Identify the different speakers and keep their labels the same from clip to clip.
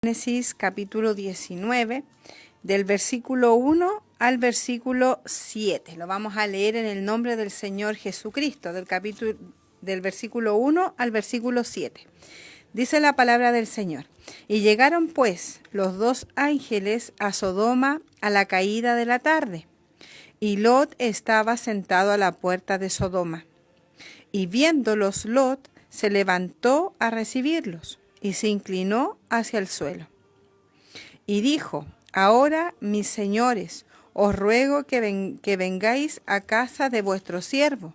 Speaker 1: Génesis capítulo 19, del versículo 1 al versículo 7. Lo vamos a leer en el nombre del Señor Jesucristo, del versículo 1 al versículo 7. Dice la palabra del Señor: Y llegaron pues los dos ángeles a Sodoma a la caída de la tarde, y Lot estaba sentado a la puerta de Sodoma. Y viéndolos Lot se levantó a recibirlos, y se inclinó hacia el suelo. Y dijo: Ahora, mis señores, os ruego que vengáis a casa de vuestro siervo,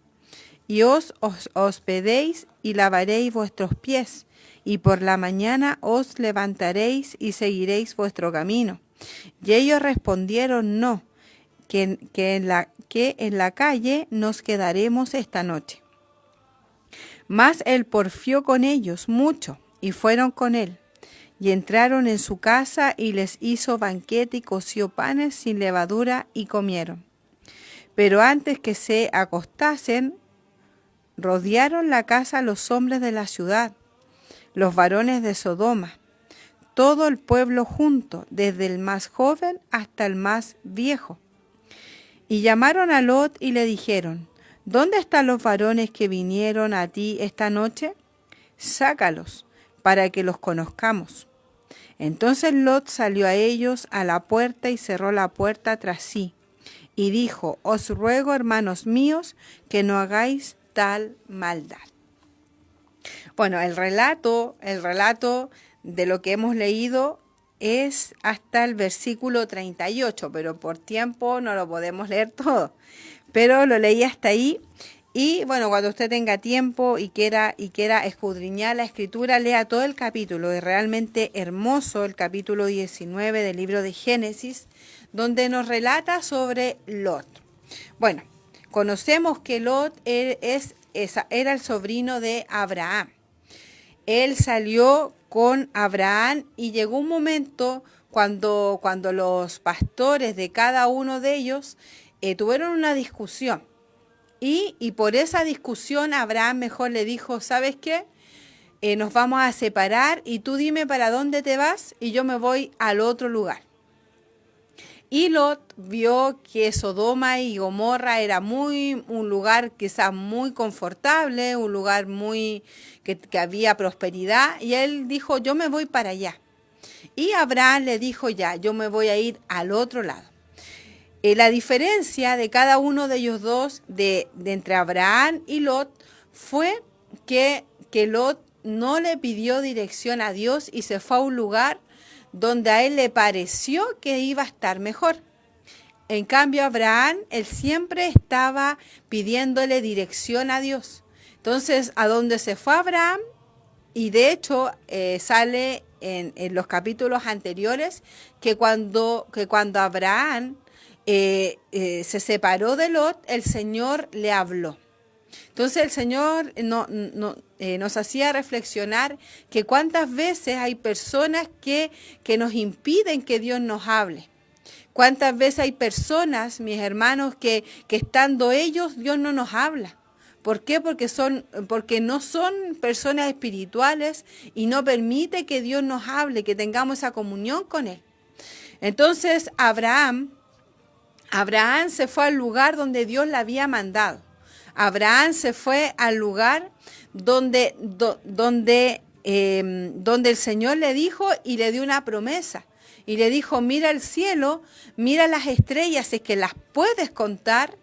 Speaker 1: y os hospedéis y lavaréis vuestros pies, y por la mañana os levantaréis y seguiréis vuestro camino. Y ellos respondieron: No, que en la calle nos quedaremos esta noche. Mas él porfió con ellos mucho, y fueron con él. Y entraron en su casa, y les hizo banquete, y coció panes sin levadura, y comieron. Pero antes que se acostasen, rodearon la casa los hombres de la ciudad, los varones de Sodoma, todo el pueblo junto, desde el más joven hasta el más viejo. Y llamaron a Lot y le dijeron: ¿Dónde están los varones que vinieron a ti esta noche? Sácalos, para que los conozcamos. Entonces Lot salió a ellos a la puerta y cerró la puerta tras sí, y dijo: Os ruego, hermanos míos, que no hagáis tal maldad. Bueno, el relato de lo que hemos leído es hasta el versículo 38, pero por tiempo no lo podemos leer todo. Pero lo leí hasta ahí. Y bueno, cuando usted tenga tiempo y quiera escudriñar la escritura, lea todo el capítulo. Es realmente hermoso el capítulo 19 del libro de Génesis, donde nos relata sobre Lot. Bueno, conocemos que Lot era el sobrino de Abraham. Él salió con Abraham y llegó un momento cuando los pastores de cada uno de ellos tuvieron una discusión. Y por esa discusión Abraham mejor le dijo: ¿sabes qué? Nos vamos a separar y tú dime para dónde te vas y yo me voy al otro lugar. Y Lot vio que Sodoma y Gomorra era un lugar quizás muy confortable, un lugar que había prosperidad, y él dijo: yo me voy para allá. Y Abraham le dijo: ya, yo me voy a ir al otro lado. La diferencia de cada uno de ellos dos, de entre Abraham y Lot, fue que Lot no le pidió dirección a Dios y se fue a un lugar donde a él le pareció que iba a estar mejor. En cambio, Abraham, él siempre estaba pidiéndole dirección a Dios. Entonces, a donde se fue Abraham, y de hecho sale en los capítulos anteriores, que cuando Abraham se separó de Lot, el Señor le habló. Entonces el Señor nos hacía reflexionar que cuántas veces hay personas que nos impiden que Dios nos hable. Cuántas veces hay personas, mis hermanos, que estando ellos, Dios no nos habla. ¿Por qué? Porque no son personas espirituales y no permite que Dios nos hable, que tengamos esa comunión con Él. Entonces Abraham se fue al lugar donde Dios le había mandado. Abraham se fue al lugar donde el Señor le dijo y le dio una promesa. Y le dijo: mira el cielo, mira las estrellas, si es que las puedes contar,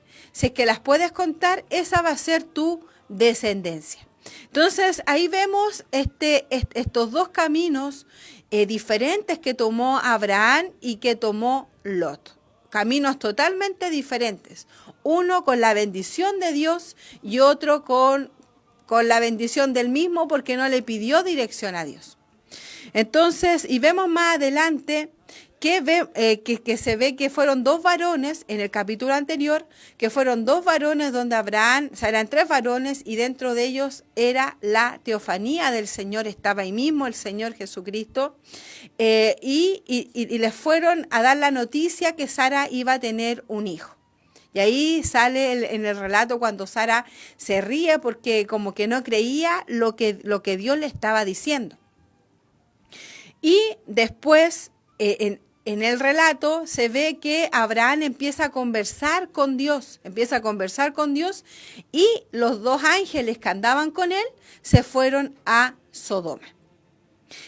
Speaker 1: esa va a ser tu descendencia. Entonces ahí vemos estos dos caminos diferentes que tomó Abraham y que tomó Lot. Caminos totalmente diferentes. Uno con la bendición de Dios y otro con la bendición del mismo, porque no le pidió dirección a Dios. Entonces, y vemos más adelante que se ve que fueron dos varones, en el capítulo anterior, que fueron dos varones donde Abraham, o sea, eran tres varones, y dentro de ellos era la teofanía del Señor, estaba ahí mismo el Señor Jesucristo, y les fueron a dar la noticia que Sara iba a tener un hijo. Y ahí sale en el relato cuando Sara se ríe porque como que no creía lo que Dios le estaba diciendo. Y después, en el relato, se ve que Abraham empieza a conversar con Dios, y los dos ángeles que andaban con él se fueron a Sodoma.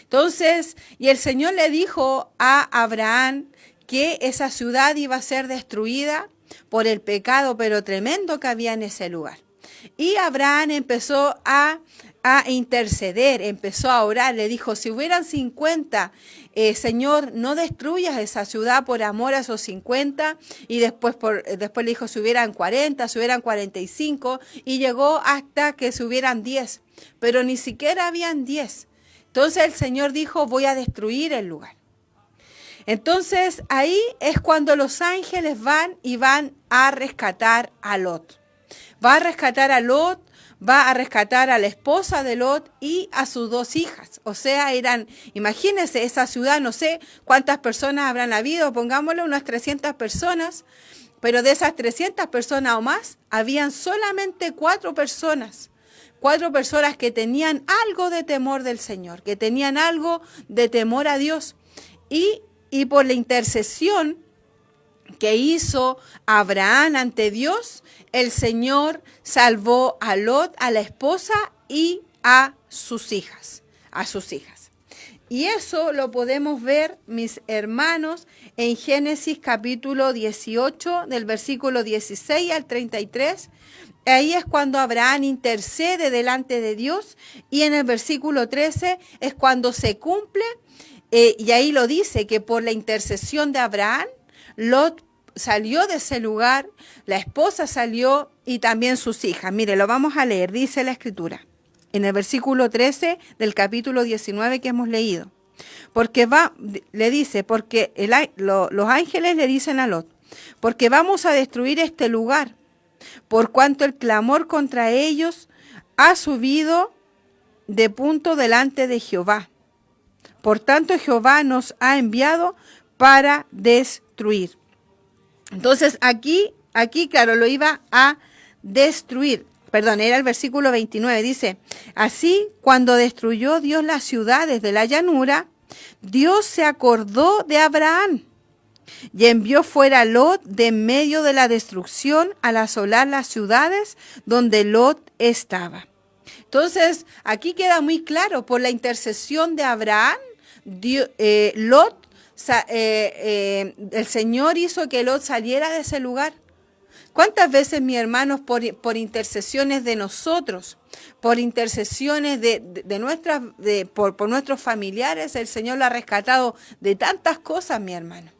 Speaker 1: Entonces, y el Señor le dijo a Abraham que esa ciudad iba a ser destruida por el pecado, pero tremendo que había en ese lugar. Y Abraham empezó a interceder, empezó a orar, le dijo, si hubieran 50, Señor, no destruyas esa ciudad por amor a esos 50, y después le dijo, si hubieran 40, si hubieran 45, y llegó hasta que si hubieran 10, pero ni siquiera habían 10. Entonces el Señor dijo, voy a destruir el lugar. Entonces ahí es cuando los ángeles van a rescatar a Lot. Va a rescatar a Lot, va a rescatar a la esposa de Lot y a sus dos hijas. O sea, imagínense, esa ciudad, no sé cuántas personas habrán habido, pongámosle unas 300 personas, pero de esas 300 personas o más, habían solamente 4 personas. 4 personas que tenían algo de temor del Señor, que tenían algo de temor a Dios. Y por la intercesión que hizo Abraham ante Dios, el Señor salvó a Lot, a la esposa y a sus hijas. Y eso lo podemos ver, mis hermanos, en Génesis capítulo 18, del versículo 16 al 33. Ahí es cuando Abraham intercede delante de Dios, y en el versículo 13 es cuando se cumple, y ahí lo dice, que por la intercesión de Abraham, Lot salió de ese lugar, la esposa salió y también sus hijas. Mire, lo vamos a leer, dice la Escritura, en el versículo 13 del capítulo 19 que hemos leído. Porque los ángeles le dicen a Lot, porque vamos a destruir este lugar, por cuanto el clamor contra ellos ha subido de punto delante de Jehová. Por tanto, Jehová nos ha enviado para destruir. Entonces, aquí, claro, lo iba a destruir. Perdón, era el versículo 29. Dice, así, cuando destruyó Dios las ciudades de la llanura, Dios se acordó de Abraham y envió fuera a Lot de en medio de la destrucción al asolar las ciudades donde Lot estaba. Entonces, aquí queda muy claro, por la intercesión de Abraham, el Señor hizo que Lot saliera de ese lugar. ¿Cuántas veces, mis hermanos, por intercesiones de nosotros, por intercesiones por nuestros familiares, el Señor lo ha rescatado de tantas cosas, mi hermano?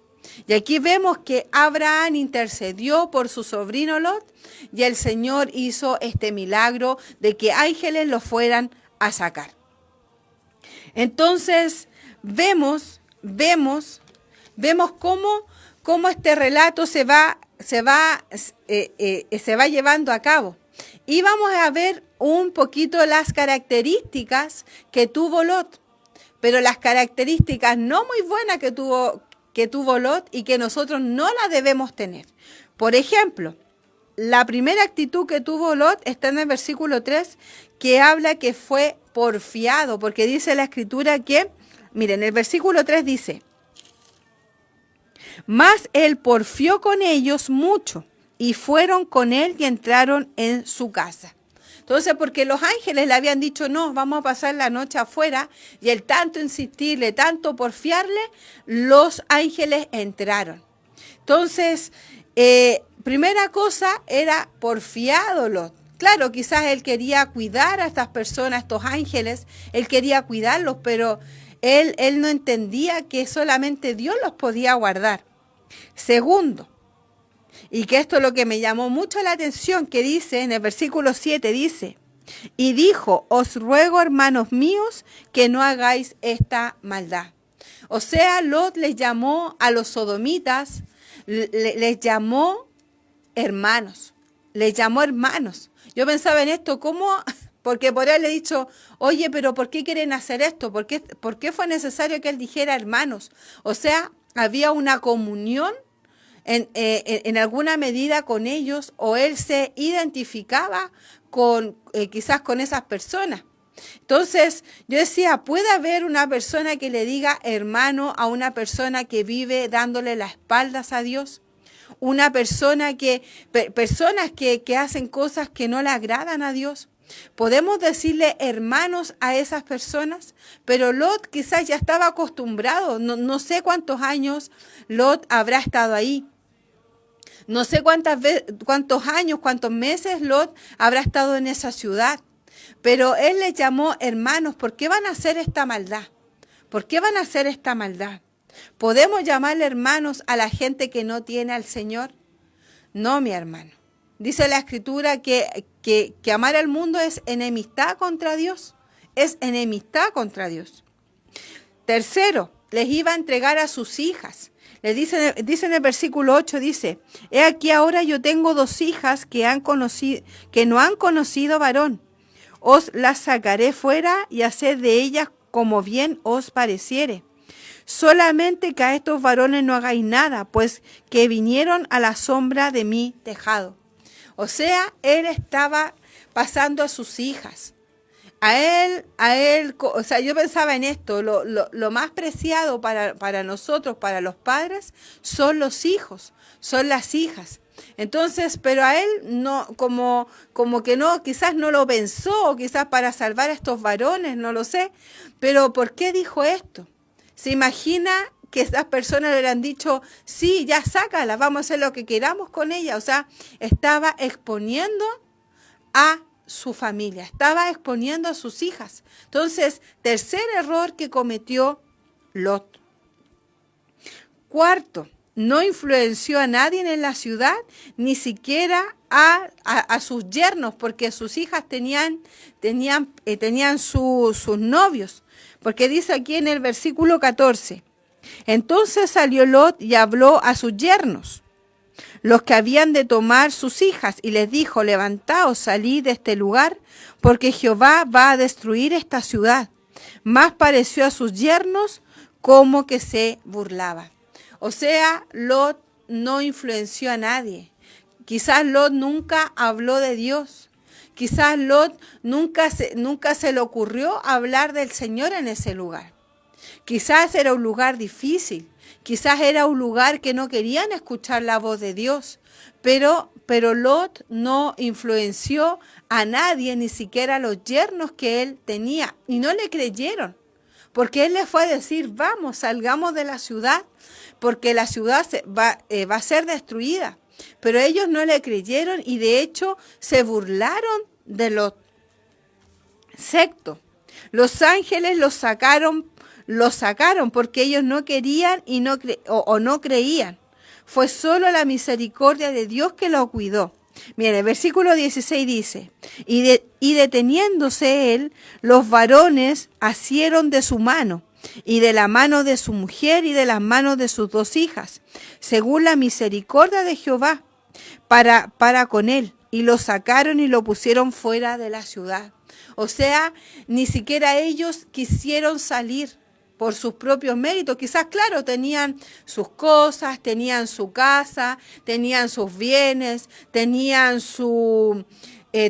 Speaker 1: Y aquí vemos que Abraham intercedió por su sobrino Lot, y el Señor hizo este milagro de que ángeles lo fueran a sacar. Entonces, vemos cómo este relato se va llevando a cabo. Y vamos a ver un poquito las características que tuvo Lot, pero las características no muy buenas que tuvo Lot y que nosotros no las debemos tener. Por ejemplo, la primera actitud que tuvo Lot está en el versículo 3, que habla que fue porfiado, porque dice la Escritura que, miren, el versículo 3 dice, mas él porfió con ellos mucho, y fueron con él y entraron en su casa. Entonces, porque los ángeles le habían dicho, no, vamos a pasar la noche afuera, y el tanto insistirle, tanto porfiarle, los ángeles entraron. Entonces, primera cosa era porfiado Lot. Claro, quizás él quería cuidar a estas personas, estos ángeles, él quería cuidarlos, pero él no entendía que solamente Dios los podía guardar. Segundo, y que esto es lo que me llamó mucho la atención, que dice en el versículo 7, dice, y dijo, os ruego, hermanos míos, que no hagáis esta maldad. O sea, Lot les llamó a los sodomitas, les llamó hermanos. Yo pensaba en esto, ¿cómo? Porque por él le he dicho, oye, pero ¿por qué quieren hacer esto? ¿Por qué fue necesario que él dijera hermanos? O sea, había una comunión en alguna medida con ellos, o él se identificaba quizás con esas personas. Entonces, yo decía, ¿puede haber una persona que le diga hermano a una persona que vive dándole las espaldas a Dios? Una persona personas que hacen cosas que no le agradan a Dios. Podemos decirle hermanos a esas personas, pero Lot quizás ya estaba acostumbrado. No sé cuántos años Lot habrá estado ahí. No sé cuántos años, cuántos meses Lot habrá estado en esa ciudad. Pero él les llamó hermanos. ¿Por qué van a hacer esta maldad? ¿Por qué van a hacer esta maldad? ¿Podemos llamarle hermanos a la gente que no tiene al Señor? No, mi hermano. Dice la Escritura que amar al mundo es enemistad contra Dios. Es enemistad contra Dios. Tercero, les iba a entregar a sus hijas. Le dice en el versículo 8, dice, he aquí ahora yo tengo 2 hijas que no han conocido varón. Os las sacaré fuera y haced de ellas como bien os pareciere. Solamente que a estos varones no hagáis nada, pues que vinieron a la sombra de mi tejado. O sea, él estaba pasando a sus hijas. O sea, yo pensaba en esto, lo más preciado para nosotros, para los padres, son los hijos, son las hijas. Entonces, pero a él no, como que no, quizás no lo pensó, quizás para salvar a estos varones, no lo sé. Pero ¿por qué dijo esto? ¿Se imagina que esas personas le hubieran dicho, sí, ya sácala, vamos a hacer lo que queramos con ella? O sea, estaba exponiendo a su familia, estaba exponiendo a sus hijas. Entonces, tercer error que cometió Lot. Cuarto, no influenció a nadie en la ciudad, ni siquiera a sus yernos, porque sus hijas tenían sus novios. Porque dice aquí en el versículo 14, entonces salió Lot y habló a sus yernos, los que habían de tomar sus hijas, y les dijo, levantaos, salid de este lugar, porque Jehová va a destruir esta ciudad. Más pareció a sus yernos como que se burlaba. O sea, Lot no influenció a nadie. Quizás Lot nunca habló de Dios. Quizás Lot nunca se le ocurrió hablar del Señor en ese lugar. Quizás era un lugar difícil. Quizás era un lugar que no querían escuchar la voz de Dios. Pero Lot no influenció a nadie, ni siquiera a los yernos que él tenía. Y no le creyeron. Porque él les fue a decir, vamos, salgamos de la ciudad, porque la ciudad va a ser destruida. Pero ellos no le creyeron y de hecho se burlaron de Lot. Sexto, los ángeles los sacaron porque ellos no querían y no creían. Fue solo la misericordia de Dios que lo cuidó. Mire, el versículo 16 dice, y deteniéndose él, los varones asieron de su mano, y de la mano de su mujer, y de las manos de sus 2 hijas, según la misericordia de Jehová, para con él, y lo sacaron y lo pusieron fuera de la ciudad. O sea, ni siquiera ellos quisieron salir por sus propios méritos. Quizás, claro, tenían sus cosas, tenían su casa, tenían sus bienes, tenían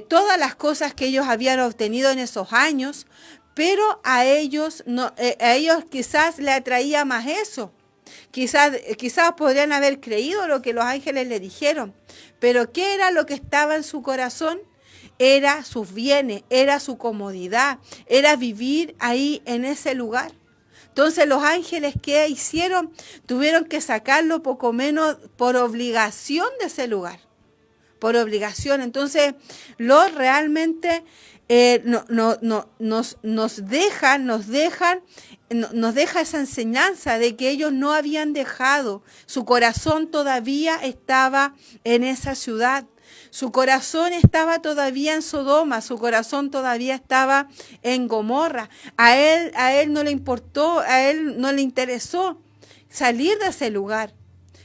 Speaker 1: todas las cosas que ellos habían obtenido en esos años, pero a ellos quizás le atraía más eso. Quizás podrían haber creído lo que los ángeles le dijeron, pero ¿qué era lo que estaba en su corazón? Era sus bienes, era su comodidad, era vivir ahí en ese lugar. Entonces los ángeles, ¿qué hicieron? Tuvieron que sacarlo poco menos por obligación de ese lugar. Por obligación. Entonces, Lot realmente nos deja esa enseñanza de que ellos no habían dejado. Su corazón todavía estaba en esa ciudad. Su corazón estaba todavía en Sodoma, su corazón todavía estaba en Gomorra. A él no le importó, a él no le interesó salir de ese lugar.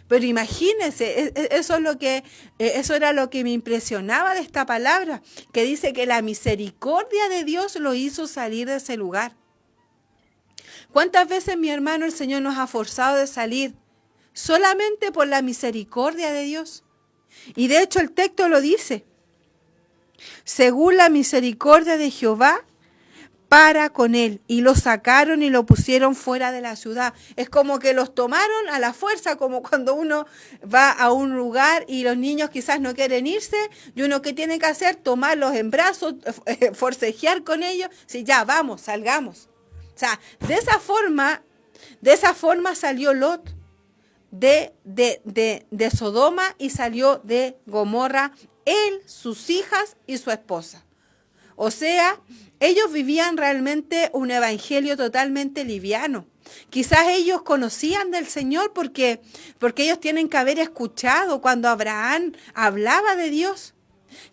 Speaker 1: Pero imagínense, eso era lo que me impresionaba de esta palabra, que dice que la misericordia de Dios lo hizo salir de ese lugar. ¿Cuántas veces, mi hermano, el Señor nos ha forzado de salir solamente por la misericordia de Dios? Y de hecho el texto lo dice, según la misericordia de Jehová, para con él, y lo sacaron y lo pusieron fuera de la ciudad. Es como que los tomaron a la fuerza, como cuando uno va a un lugar y los niños quizás no quieren irse, y uno ¿qué tiene que hacer? Tomarlos en brazos, forcejear con ellos, sí, ya, vamos, salgamos. O sea, de esa forma salió Lot de Sodoma y salió de Gomorra, él, sus hijas y su esposa. O sea, ellos vivían realmente un evangelio totalmente liviano. Quizás ellos conocían del Señor porque ellos tienen que haber escuchado cuando Abraham hablaba de Dios,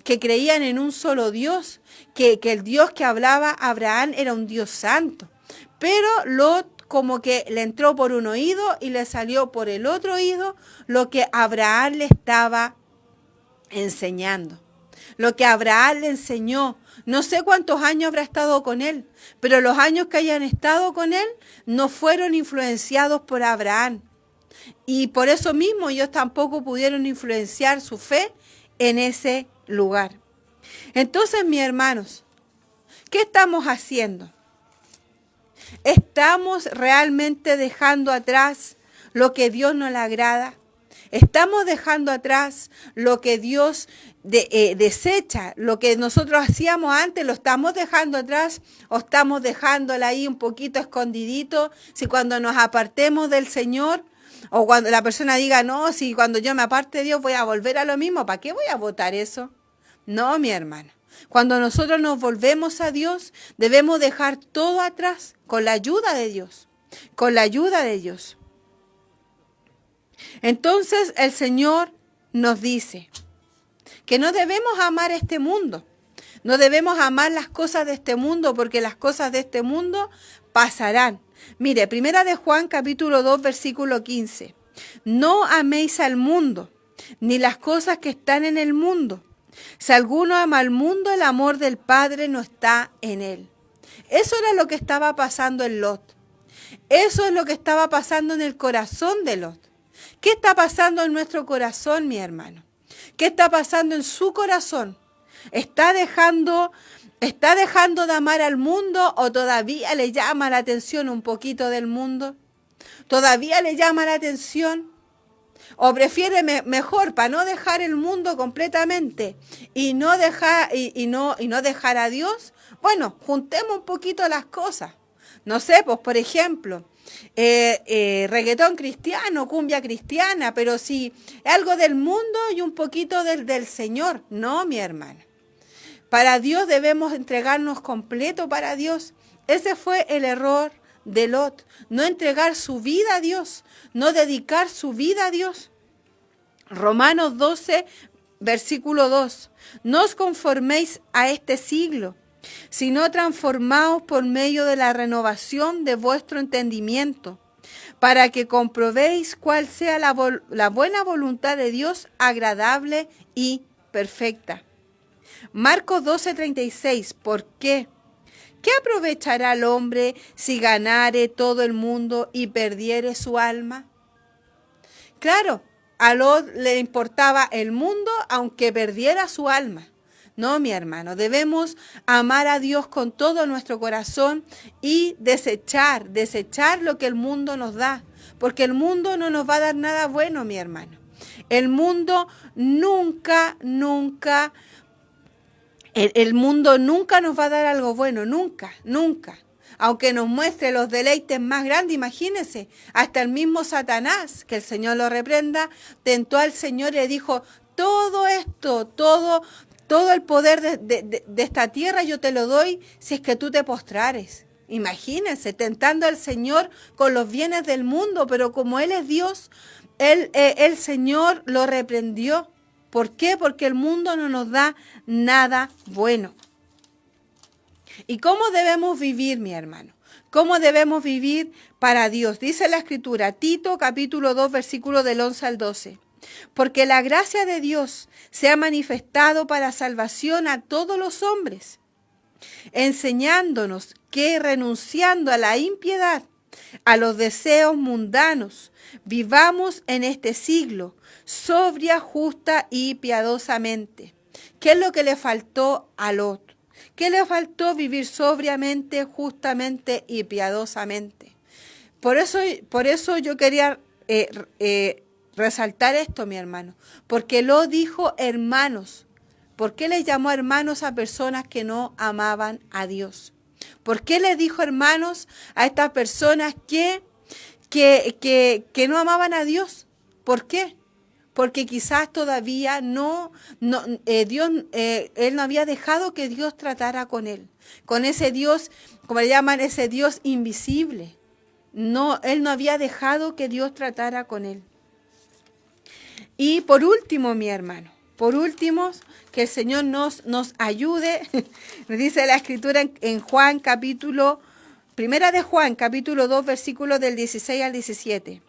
Speaker 1: que creían en un solo Dios, que el Dios que hablaba Abraham era un Dios santo. Pero Lot como que le entró por un oído y le salió por el otro oído lo que Abraham le estaba enseñando. Lo que Abraham le enseñó. No sé cuántos años habrá estado con él, pero los años que hayan estado con él no fueron influenciados por Abraham. Y por eso mismo ellos tampoco pudieron influenciar su fe en ese lugar. Entonces, mis hermanos, ¿qué estamos haciendo? ¿Estamos realmente dejando atrás lo que Dios no le agrada? ¿Estamos dejando atrás lo que Dios desecha? Lo que nosotros hacíamos antes, ¿lo estamos dejando atrás o estamos dejándola ahí un poquito escondidito? Si cuando nos apartemos del Señor o cuando la persona diga, no, si cuando yo me aparte de Dios voy a volver a lo mismo, ¿para qué voy a votar eso? No, mi hermano. Cuando nosotros nos volvemos a Dios, debemos dejar todo atrás con la ayuda de Dios, con la ayuda de Dios. Entonces el Señor nos dice que no debemos amar este mundo, no debemos amar las cosas de este mundo porque las cosas de este mundo pasarán. Mire, Primera de Juan capítulo 2 versículo 15. No améis al mundo, ni las cosas que están en el mundo. Si alguno ama al mundo, el amor del Padre no está en él. Eso era lo que estaba pasando en Lot. Eso es lo que estaba pasando en el corazón de Lot. ¿Qué está pasando en nuestro corazón, mi hermano? ¿Qué está pasando en su corazón? ¿Está dejando de amar al mundo o todavía le llama la atención un poquito del mundo? ¿Todavía le llama la atención? ¿O prefiere mejor para no dejar el mundo completamente y no dejar a Dios? Bueno, juntemos un poquito las cosas. No sé, pues por ejemplo, reggaetón cristiano, cumbia cristiana, pero sí algo del mundo y un poquito del Señor. No, mi hermana. Para Dios debemos entregarnos completo para Dios. Ese fue el error de Lot, no entregar su vida a Dios, no dedicar su vida a Dios. Romanos 12, versículo 2. No os conforméis a este siglo, sino transformaos por medio de la renovación de vuestro entendimiento, para que comprobéis cuál sea la buena voluntad de Dios, agradable y perfecta. Marcos 12:36. ¿Por qué? ¿Qué aprovechará el hombre si ganare todo el mundo y perdiere su alma? Claro, a Lot le importaba el mundo aunque perdiera su alma. No, mi hermano, debemos amar a Dios con todo nuestro corazón y desechar lo que el mundo nos da, porque el mundo no nos va a dar nada bueno, mi hermano. El mundo nunca nos va a dar algo bueno, nunca. Aunque nos muestre los deleites más grandes, imagínense, hasta el mismo Satanás, que el Señor lo reprenda, tentó al Señor y le dijo, todo esto, todo el poder de esta tierra yo te lo doy si es que tú te postrares. Imagínense, tentando al Señor con los bienes del mundo, pero como Él es Dios, el Señor lo reprendió. ¿Por qué? Porque el mundo no nos da nada bueno. ¿Y cómo debemos vivir, mi hermano? ¿Cómo debemos vivir para Dios? Dice la Escritura, Tito capítulo 2, versículo del 11 al 12. Porque la gracia de Dios se ha manifestado para salvación a todos los hombres, enseñándonos que renunciando a la impiedad, a los deseos mundanos, vivamos en este siglo, sobria, justa y piadosamente. ¿Qué es lo que le faltó a Lot? ¿Qué le faltó? Vivir sobriamente, justamente y piadosamente. Por eso yo quería resaltar esto, mi hermano, porque lo dijo hermanos. ¿Por qué les llamó hermanos a personas que no amaban a Dios? ¿Por qué les dijo hermanos a estas personas que no amaban a Dios? ¿Por qué? Porque quizás todavía Él no había dejado que Dios tratara con él, con ese Dios, como le llaman, ese Dios invisible. No, él no había dejado que Dios tratara con él. Y por último, mi hermano, que el Señor nos ayude, nos dice la Escritura en Juan Primera de Juan, capítulo 2, versículos del 16 al 17.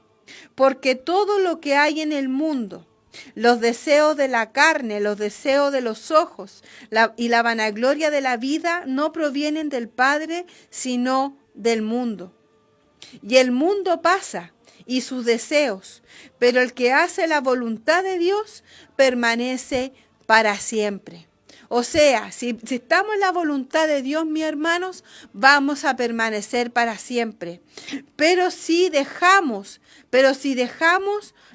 Speaker 1: Porque todo lo que hay en el mundo, los deseos de la carne, los deseos de los ojos y la vanagloria de la vida no provienen del Padre, sino del mundo. Y el mundo pasa y sus deseos, pero el que hace la voluntad de Dios permanece para siempre. O sea, si estamos en la voluntad de Dios, mis hermanos, vamos a permanecer para siempre. Pero si dejamos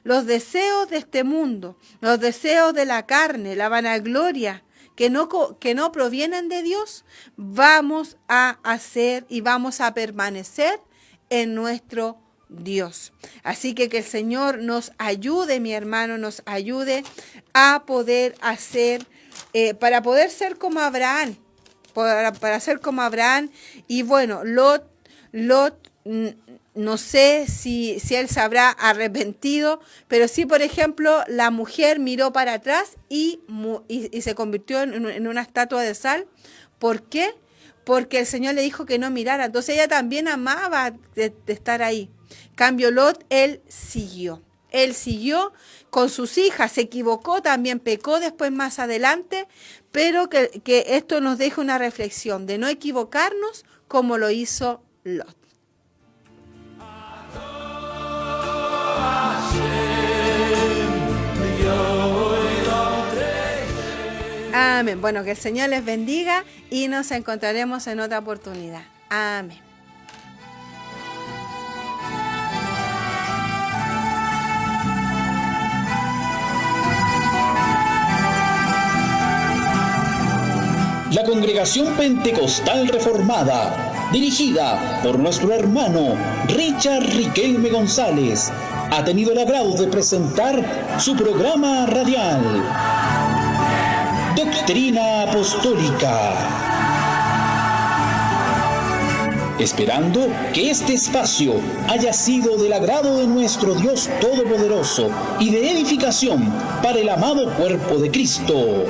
Speaker 1: los deseos de este mundo, los deseos de la carne, la vanagloria, que no provienen de Dios, vamos a hacer y vamos a permanecer en nuestro Dios. Así que el Señor nos ayude, mi hermano, nos ayude a poder hacer, para poder ser como Abraham, para ser como Abraham. Y bueno, Lot, no sé si él se habrá arrepentido, pero sí, por ejemplo, la mujer miró para atrás y se convirtió en una estatua de sal. ¿Por qué? Porque el Señor le dijo que no mirara. Entonces ella también amaba de estar ahí. Cambio Lot, él siguió con sus hijas, se equivocó, también pecó después más adelante, pero que esto nos deja una reflexión de no equivocarnos como lo hizo Lot. Amén. Bueno, que el Señor les bendiga y nos encontraremos en otra oportunidad. Amén.
Speaker 2: La Congregación Pentecostal Reformada, dirigida por nuestro hermano Richard Riquelme González, ha tenido el agrado de presentar su programa radial, Doctrina Apostólica. Esperando que este espacio haya sido del agrado de nuestro Dios Todopoderoso y de edificación para el amado cuerpo de Cristo.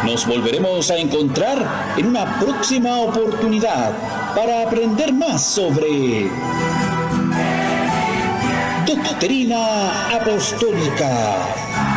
Speaker 2: Nos volveremos a encontrar en una próxima oportunidad para aprender más sobre Doctrina Apostólica.